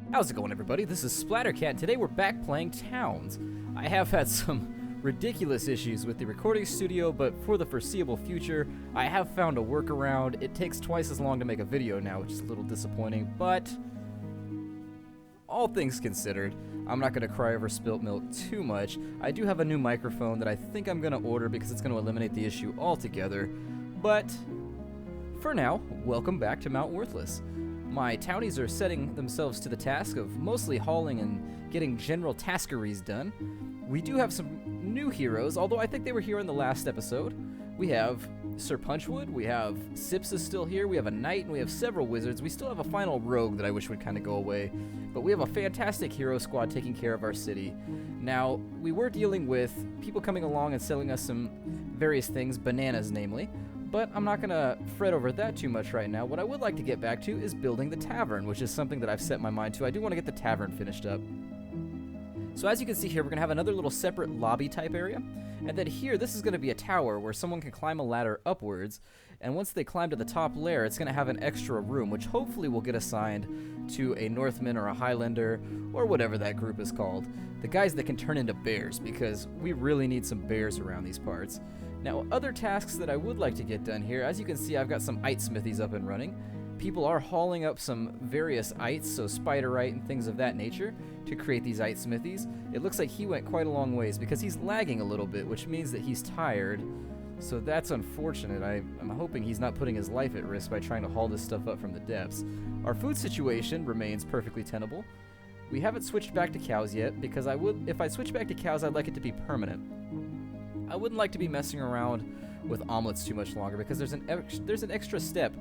How's it going, everybody? This is Splattercat, and today we're back playing Towns. I have had some ridiculous issues with the recording studio, but for the foreseeable future, I have found a workaround. It takes twice as long to make a video now, which is a little disappointing, but all things considered, I'm not going to cry over spilt milk too much. I do have a new microphone that I think I'm going to order because it's going to eliminate the issue altogether, but for now, welcome back to Mount Worthless. My townies are setting themselves to the task of mostly hauling and getting general taskeries done. We do have some new heroes, although I think they were here in the last episode. We have Sir Punchwood, we have Sips is still here, we have a knight, and we have several wizards. We still have a final rogue that I wish would kind of go away, but we have a fantastic hero squad taking care of our city. Now, we were dealing with people coming along and selling us some various things, bananas namely, but I'm not going to fret over that too much right now. What I would like to get back to is building the tavern, which is something that I've set my mind to. I do want to get the tavern finished up. So as you can see here, we're going to have another little separate lobby type area. And then here, this is going to be a tower where someone can climb a ladder upwards. And once they climb to the top layer, it's going to have an extra room, which hopefully will get assigned to a Northman or a Highlander or whatever that group is called. The guys that can turn into bears, because we really need some bears around these parts. Now, other tasks that I would like to get done here, as you can see, I've got some ite smithies up and running. People are hauling up some various ites, so spiderite and things of that nature, to create these ite smithies. It looks like he went quite a long ways because he's lagging a little bit, which means that he's tired. So that's unfortunate. I'm hoping he's not putting his life at risk by trying to haul this stuff up from the depths. Our food situation remains perfectly tenable. We haven't switched back to cows yet, because if I switch back to cows, I'd like it to be permanent. I wouldn't like to be messing around with omelets too much longer, because there's an extra step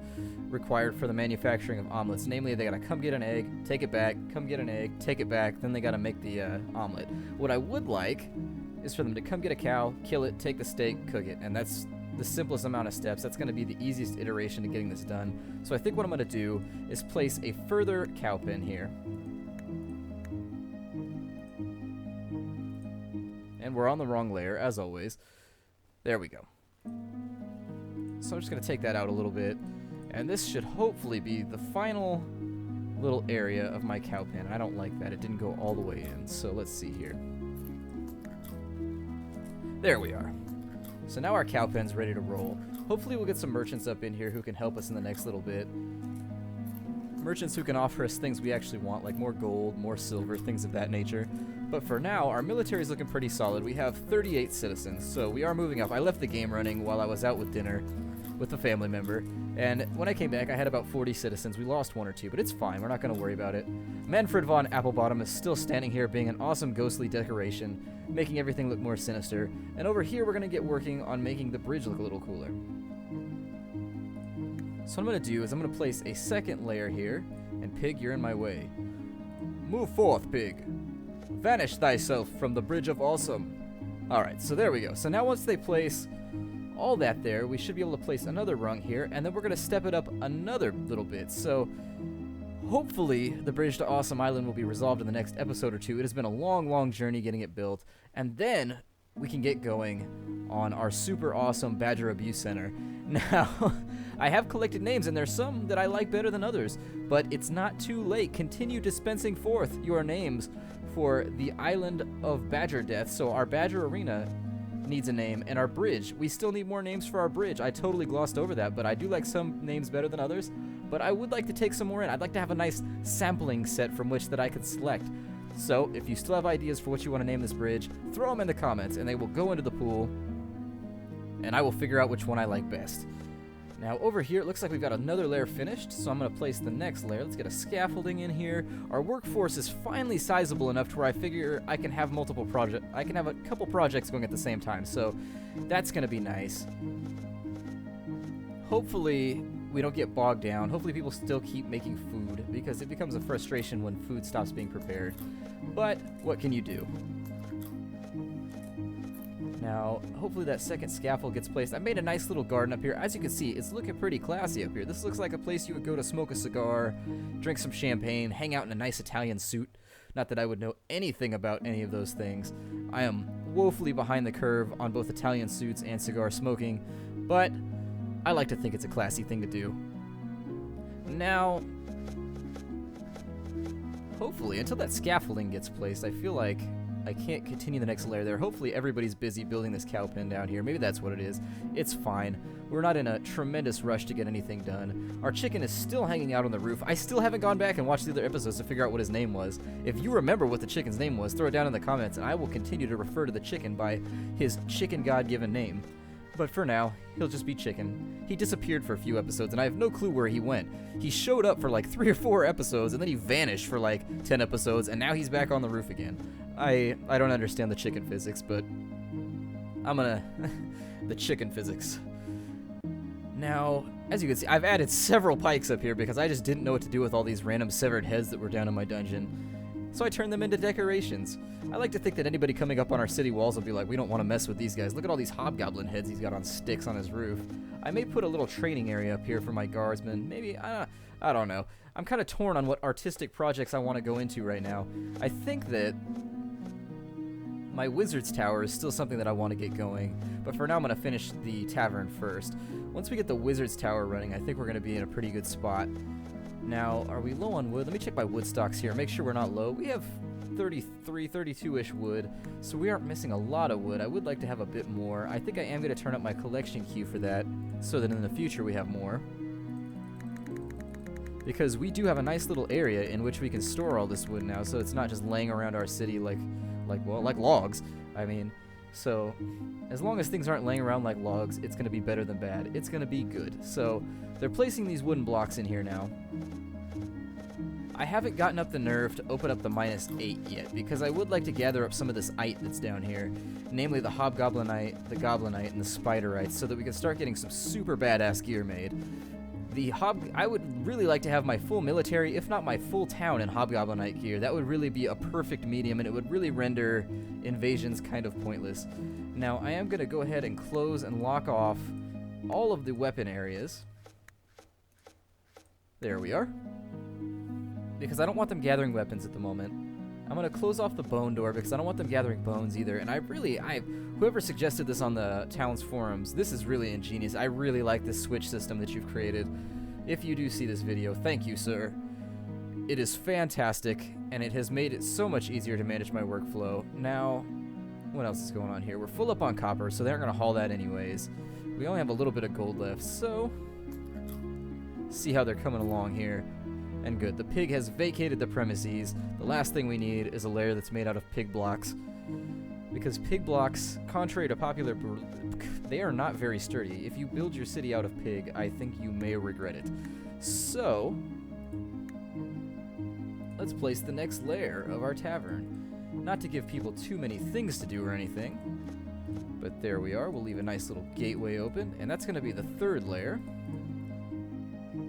required for the manufacturing of omelets. Namely, they gotta come get an egg, take it back, come get an egg, take it back, then they gotta make the omelet. What I would like is for them to come get a cow, kill it, take the steak, cook it, and that's the simplest amount of steps. That's gonna be the easiest iteration to getting this done. So I think what I'm gonna do is place a further cow pen here. And we're on the wrong layer, as always. There we go. So I'm just going to take that out a little bit. And this should hopefully be the final little area of my cow pen. I don't like that. It didn't go all the way in. So let's see here. There we are. So now our cow pen's ready to roll. Hopefully we'll get some merchants up in here who can help us in the next little bit. Merchants who can offer us things we actually want, like more gold, more silver, things of that nature. But for now, our military is looking pretty solid. We have 38 citizens, so we are moving up. I left the game running while I was out with dinner with a family member, and when I came back, I had about 40 citizens. We lost one or two, but it's fine. We're not going to worry about it. Manfred von Applebottom is still standing here being an awesome ghostly decoration, making everything look more sinister. And over here, we're going to get working on making the bridge look a little cooler. So what I'm going to do is I'm going to place a second layer here, and Pig, you're in my way. Move forth, Pig. Vanish thyself from the Bridge of Awesome. Alright, so there we go. So now once they place all that there, we should be able to place another rung here, and then we're going to step it up another little bit. So hopefully the Bridge to Awesome Island will be resolved in the next episode or two. It has been a long, long journey getting it built, and then we can get going on our super awesome Badger Abuse Center. Now, I have collected names, and there's some that I like better than others, but it's not too late. Continue dispensing forth your names for the Island of Badger Death. So our Badger Arena needs a name, and our bridge, we still need more names for our bridge. I totally glossed over that, but I do like some names better than others, but I would like to take some more in. I'd like to have a nice sampling set from which that I could select. So if you still have ideas for what you want to name this bridge, throw them in the comments, and they will go into the pool, and I will figure out which one I like best. Now over here, it looks like we've got another layer finished, so I'm going to place the next layer. Let's get a scaffolding in here. Our workforce is finally sizable enough to where I figure I can have multiple projects. I can have a couple projects going at the same time, so that's going to be nice. Hopefully we don't get bogged down. Hopefully people still keep making food, because it becomes a frustration when food stops being prepared. But what can you do? Now, hopefully that second scaffold gets placed. I made a nice little garden up here. As you can see, it's looking pretty classy up here. This looks like a place you would go to smoke a cigar, drink some champagne, hang out in a nice Italian suit. Not that I would know anything about any of those things. I am woefully behind the curve on both Italian suits and cigar smoking, but I like to think it's a classy thing to do. Now, hopefully, until that scaffolding gets placed, I feel like I can't continue the next layer there. Hopefully everybody's busy building this cow pen down here. Maybe that's what it is. It's fine. We're not in a tremendous rush to get anything done. Our chicken is still hanging out on the roof. I still haven't gone back and watched the other episodes to figure out what his name was. If you remember what the chicken's name was, throw it down in the comments, and I will continue to refer to the chicken by his chicken god-given name. But for now, he'll just be Chicken. He disappeared for a few episodes, and I have no clue where he went. He showed up for like 3 or 4 episodes, and then he vanished for like 10 episodes, and now he's back on the roof again. I don't understand the chicken physics, but I'm gonna... the chicken physics. Now, as you can see, I've added several pikes up here because I just didn't know what to do with all these random severed heads that were down in my dungeon. So I turned them into decorations. I like to think that anybody coming up on our city walls will be like, we don't want to mess with these guys. Look at all these hobgoblin heads he's got on sticks on his roof. I may put a little training area up here for my guardsmen. Maybe, I don't know. I'm kind of torn on what artistic projects I want to go into right now. I think that my wizard's tower is still something that I want to get going. But for now, I'm going to finish the tavern first. Once we get the wizard's tower running, I think we're going to be in a pretty good spot. Now, are we low on wood? Let me check my wood stocks here, make sure we're not low. We have 33, 32-ish wood, so we aren't missing a lot of wood. I would like to have a bit more. I think I am going to turn up my collection queue for that, so that in the future we have more. Because we do have a nice little area in which we can store all this wood now, so it's not just laying around our city like logs. I mean, so as long as things aren't laying around like logs, it's going to be better than bad. It's going to be good. So they're placing these wooden blocks in here now. I haven't gotten up the nerve to open up the -8 yet, because I would like to gather up some of this ite that's down here, namely the hobgoblinite, the goblinite, and the spiderite, so that we can start getting some super badass gear made. I would really like to have my full military, if not my full town, in hobgoblinite gear. That would really be a perfect medium, and it would really render invasions kind of pointless. Now, I am going to go ahead and close and lock off all of the weapon areas. There we are. Because I don't want them gathering weapons at the moment. I'm going to close off the bone door because I don't want them gathering bones either. And whoever suggested this on the town's forums, this is really ingenious. I really like this switch system that you've created. If you do see this video, thank you, sir. It is fantastic, and it has made it so much easier to manage my workflow. Now, what else is going on here? We're full up on copper, so they aren't going to haul that anyways. We only have a little bit of gold left, so see how they're coming along here. And good. The pig has vacated the premises. The last thing we need is a lair that's made out of pig blocks. Because pig blocks, contrary to popular they are not very sturdy. If you build your city out of pig, I think you may regret it. So, let's place the next layer of our tavern. Not to give people too many things to do or anything, but there we are. We'll leave a nice little gateway open, and that's going to be the 3rd layer.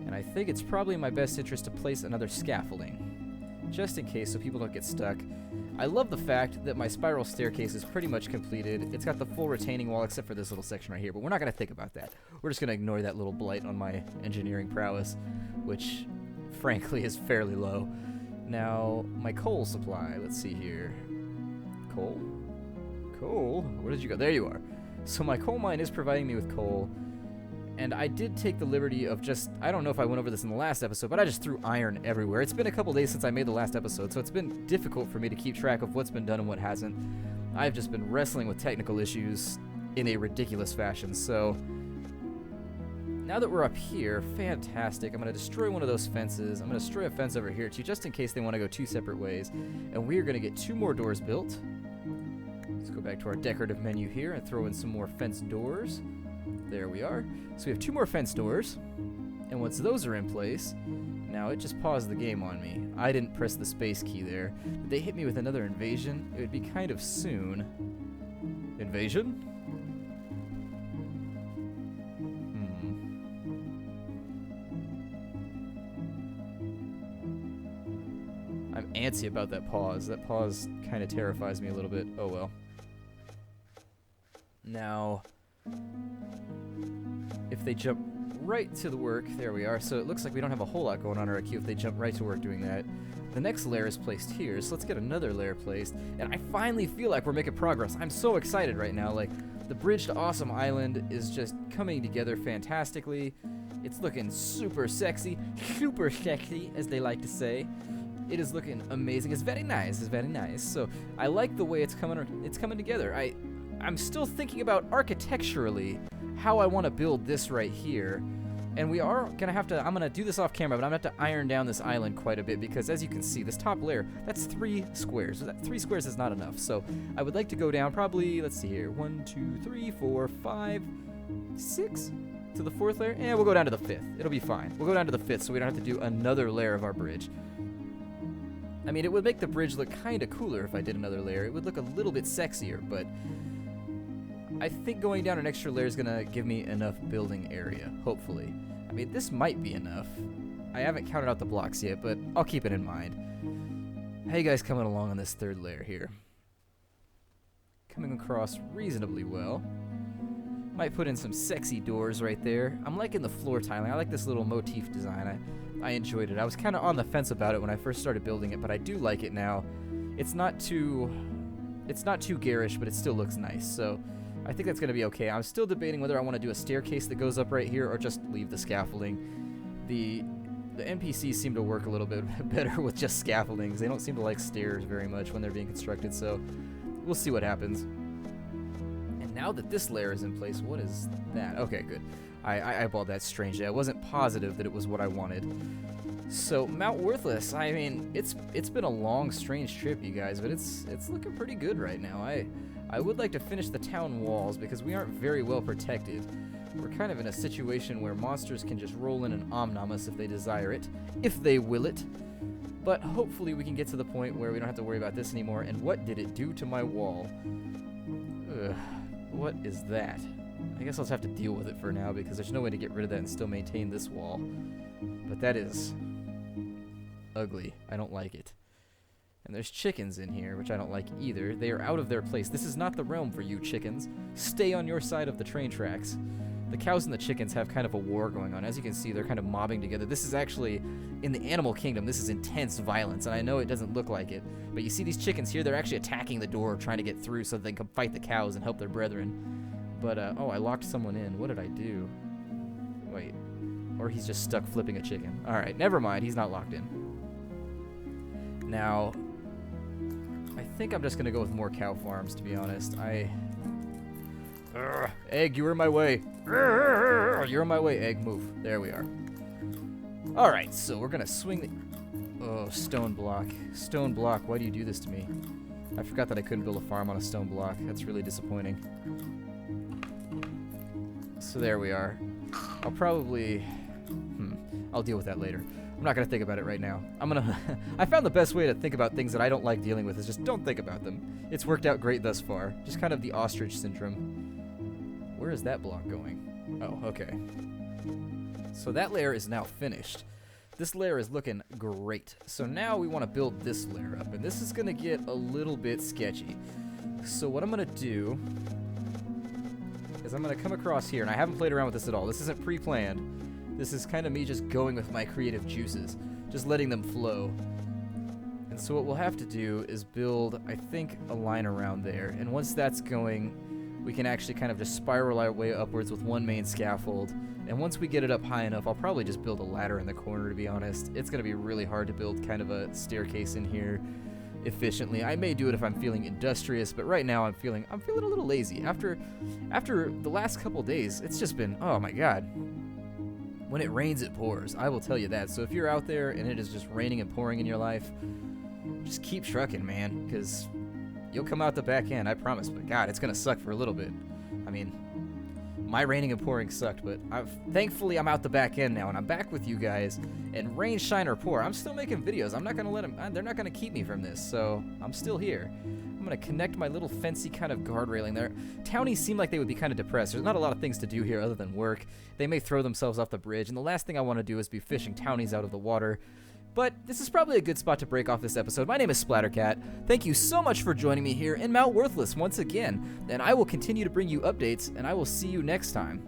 And I think it's probably in my best interest to place another scaffolding, just in case so people don't get stuck. I love the fact that my spiral staircase is pretty much completed. It's got the full retaining wall except for this little section right here, but we're not going to think about that. We're just going to ignore that little blight on my engineering prowess, which frankly is fairly low. Now, my coal supply, let's see here. Coal? Coal? Where did you go? There you are. So my coal mine is providing me with coal. And I did take the liberty of I don't know if I went over this in the last episode, but I just threw iron everywhere. It's been a couple days since I made the last episode, so it's been difficult for me to keep track of what's been done and what hasn't. I've just been wrestling with technical issues in a ridiculous fashion, so now that we're up here, fantastic. I'm going to destroy one of those fences. I'm going to destroy a fence over here, too, just in case they want to go 2 separate ways. And we are going to get 2 more doors built. Let's go back to our decorative menu here and throw in some more fence doors. There we are. So we have 2 more fence doors, and once those are in place, now it just paused the game on me. I didn't press the space key there. Did they hit me with another invasion? It would be kind of soon. Invasion? I'm antsy about that pause. That pause kind of terrifies me a little bit. Oh well. Now, if they jump right to the work, there we are. So it looks like we don't have a whole lot going on in our queue if they jump right to work doing that. The next layer is placed here, so let's get another layer placed. And I finally feel like we're making progress. I'm so excited right now. Like, the bridge to Awesome Island is just coming together fantastically. It's looking super sexy, as they like to say. It is looking amazing. It's very nice. It's very nice. So I like the way it's coming together. I'm still thinking about architecturally how I want to build this right here. And we are going to have to, I'm going to do this off camera, but I'm going to have to iron down this island quite a bit because as you can see, this top layer, that's 3 squares. 3 squares is not enough. So I would like to go down probably, let's see here, 1, 2, 3, 4, 5, 6 to the 4th layer. And we'll go down to the 5th. It'll be fine. We'll go down to the 5th so we don't have to do another layer of our bridge. I mean, it would make the bridge look kind of cooler if I did another layer. It would look a little bit sexier, but I think going down an extra layer is going to give me enough building area, hopefully. I mean, this might be enough. I haven't counted out the blocks yet, but I'll keep it in mind. How you guys coming along on this 3rd layer here? Coming across reasonably well. Might put in some sexy doors right there. I'm liking the floor tiling. I like this little motif design. I enjoyed it. I was kind of on the fence about it when I first started building it, but I do like it now. It's not too garish, but it still looks nice. So I think that's going to be okay. I'm still debating whether I want to do a staircase that goes up right here or just leave the scaffolding. The NPCs seem to work a little bit better with just scaffoldings. They don't seem to like stairs very much when they're being constructed, so we'll see what happens. And now that this layer is in place, what is that? Okay, good. I eyeballed that strangely. I wasn't positive that it was what I wanted. So Mount Worthless, I mean, it's been a long, strange trip, you guys, but it's looking pretty good right now. I would like to finish the town walls because we aren't very well protected. We're kind of in a situation where monsters can just roll in and omnom us if they desire it, if they will it. But hopefully we can get to the point where we don't have to worry about this anymore. And what did it do to my wall? Ugh, what is that? I guess I'll just have to deal with it for now because there's no way to get rid of that and still maintain this wall. But that is ugly. I don't like it. And there's chickens in here, which I don't like either. They are out of their place. This is not the realm for you chickens. Stay on your side of the train tracks. The cows and the chickens have kind of a war going on. As you can see, they're kind of mobbing together. This is actually, in the animal kingdom, this is intense violence, and I know it doesn't look like it. But you see these chickens here, they're actually attacking the door, trying to get through so they can fight the cows and help their brethren. But, oh, I locked someone in. What did I do? Wait. Or he's just stuck flipping a chicken. Alright, never mind. He's not locked in. Now, I think I'm just going to go with more cow farms, to be honest. Egg, you were in my way. You're in my way, Egg. Move. There we are. Alright, so we're going to swing the... Oh, stone block. Stone block, why do you do this to me? I forgot that I couldn't build a farm on a stone block. That's really disappointing. So there we are. I'll probably... I'll deal with that later. I'm not going to think about it right now. I found the best way to think about things that I don't like dealing with is just don't think about them. It's worked out great thus far. Just kind of the ostrich syndrome. Where is that block going? Oh, okay. So that layer is now finished. This layer is looking great. So now we want to build this layer up, and this is going to get a little bit sketchy. So what I'm going to do is I'm going to come across here, and I haven't played around with this at all. This isn't pre-planned. This is kind of me just going with my creative juices, just letting them flow. And so what we'll have to do is build, I think, a line around there. And once that's going, we can actually kind of just spiral our way upwards with one main scaffold. And once we get it up high enough, I'll probably just build a ladder in the corner, to be honest. It's going to be really hard to build kind of a staircase in here efficiently. I may do it if I'm feeling industrious, but right now I'm feeling a little lazy. After the last couple days, it's just been, oh my god. When it rains, it pours. I will tell you that. So if you're out there and it is just raining and pouring in your life, just keep trucking, man, because you'll come out the back end, I promise. But God, it's going to suck for a little bit. I mean, my raining and pouring sucked, but thankfully I'm out the back end now, and I'm back with you guys. And rain, shine, or pour, I'm still making videos. I'm not going to let them, they're not going to keep me from this, so I'm still here. I'm going to connect my little fancy kind of guard railing there. Townies seem like they would be kind of depressed. There's not a lot of things to do here other than work. They may throw themselves off the bridge, and the last thing I want to do is be fishing townies out of the water. But this is probably a good spot to break off this episode. My name is Splattercat. Thank you so much for joining me here in Mount Worthless once again, and I will continue to bring you updates, and I will see you next time.